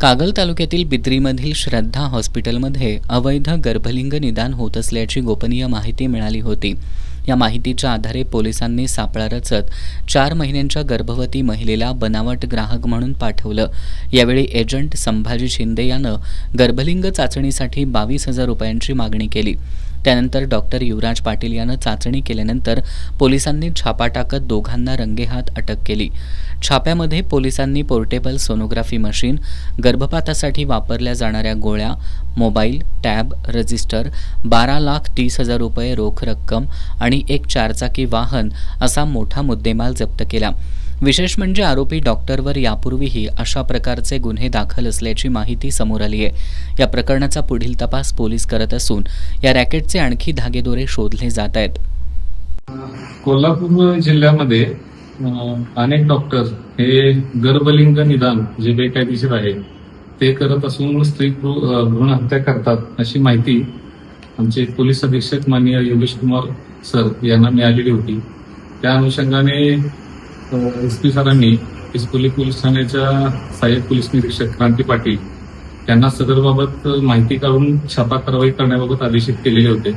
कागल तालुक्यातील बिद्रीमधील श्रद्धा हॉस्पिटलमध्ये अवैध गर्भलिंग निदान होत असल्याची गोपनीय माहिती मिळाली होती। या माहितीच्या आधारे पोलिसांनी सापळा रचत 4 महिन्यांच्या गर्भवती महिलेला बनावट ग्राहक म्हणून पाठवलं। यावेळी एजंट संभाजी शिंदे यानं गर्भलिंग चाचणीसाठी 22,000 रुपयांची मागणी केली। त्यानंतर डॉक्टर युवराज पाटील यानं चाचणी केल्यानंतर पोलिसांनी छापा टाकत दोघांना रंगेहात अटक केली। छाप्यामध्ये पोलिसांनी पोर्टेबल सोनोग्राफी मशीन, गर्भपातासाठी वापरल्या जाणाऱ्या गोळ्या, मोबाईल, टॅब, रजिस्टर, 12,30,000 रुपये रोख रक्कम आणि एक 4चाकी वाहन असा मोठा मुद्देमाल जप्त केला। विशेष म्हणजे आरोपी डॉक्टरवर यापूर्वीही अशा प्रकारचे गुन्हे दाखल असल्याची माहिती समोर आली आहे। या प्रकरणाचा पुढील तपास पोलीस करत असून या रॅकेटचे आणखी धागेदोरे शोधले जात आहेत। कोल्हापूर जिल्ह्यामध्ये अनेक डॉक्टर हे गर्भलिंग निदान जे बेकायदेशीर आहे ते करत असून स्त्री भ्रूण हत्या करतात अशी माहिती आमचे पोलीस अधीक्षक माननीय योगेश कुमार सर यांना मिळालेली होती। त्या अनुषंगाने एसपी सरांनी इस्पोली पोलीस ठाण्याच्या सहाय्यक पोलीस निरीक्षक क्रांती पाटील यांना सदरबाबत माहिती काढून छापा कारवाई करण्याबाबत आदेशित केलेले होते।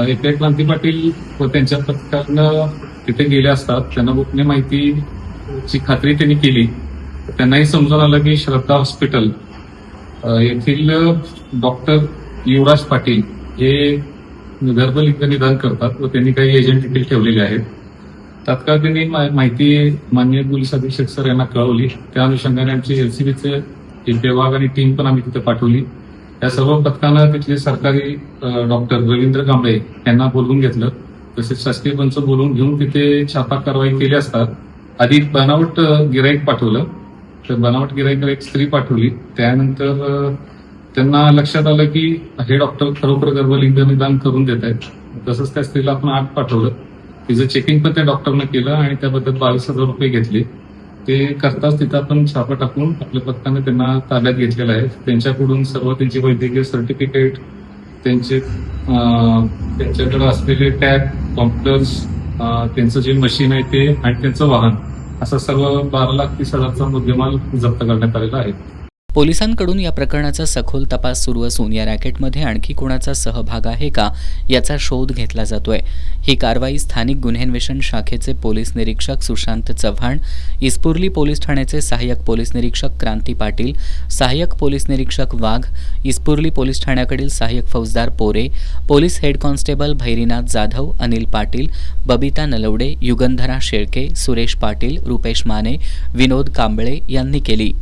येथे क्रांती पाटील व त्यांच्या पथकानं तिथे गेले असतात त्यांना गोपनीय माहितीची खात्री त्यांनी केली। त्यांनाही समजून आलं की श्रद्धा हॉस्पिटल येथील डॉक्टर युवराज पाटील हे गर्भलिंग निदान करतात व त्यांनी काही एजंट देखील ठेवलेले आहेत। तात्काळ त्यांनी माहिती माननीय पोलीस अधीक्षक सर यांना कळवली। त्या अनुषंगाने आमची एलसीबीचे विभाग आणि टीम पण आम्ही तिथे पाठवली। या सर्व पथकानं तिथले सरकारी डॉक्टर रवींद्र कांबळे यांना बोलवून घेतलं, तसेच शासकीय पंच बोलवून घेऊन तिथे छापा कारवाई केली असतात आधी बनावट गिराईक पाठवलं। तर बनावट गिराईकला एक स्त्री पाठवली। त्यानंतर त्यांना लक्षात आलं की हे डॉक्टर खरोखर गर्भलिंग निदान करून देत आहेत। तसंच त्या स्त्रीला आपण आत पाठवलं। तिचं चेकिंग पण त्या डॉक्टरनं केलं आणि त्याबद्दल 22,000 रुपये घेतले। ते करताच तिथं आपण छापा टाकून आपल्या पथकाने त्यांना ताब्यात घेतलेलं आहे। त्यांच्याकडून सर्व त्यांची वैद्यकीय सर्टिफिकेट, त्यांच्याकडे असलेले टॅग, कॉम्प्युटर्स, त्यांचं जे मशीन आहे ते आणि त्यांचं वाहन असा सर्व 12,30,000चा मुद्देमाल जप्त करण्यात आलेला आहे। पोलिसांकडून या प्रकरणाचा सखोल तपास सुरू असून या रॅकेटमध्ये आणखी कोणाचा सहभाग आहे का याचा शोध घेतला जातोय। ही कारवाई स्थानिक गुन्हेन्वेषण शाखेचे पोलीस निरीक्षक सुशांत चव्हाण, इस्पुर्ली पोलीस ठाण्याचे सहाय्यक पोलीस निरीक्षक क्रांती पाटील, सहाय्यक पोलीस निरीक्षक वाघ, इस्पुर्ली पोलीस ठाण्याकडील सहाय्यक फौजदार Pore, police head constable Bhairinath Jadhav, Anil Patil, Babita Nalawade, Yugandhara Shelke, Suresh Patil, Rupesh Mane, Vinod Kamble यांनी केली।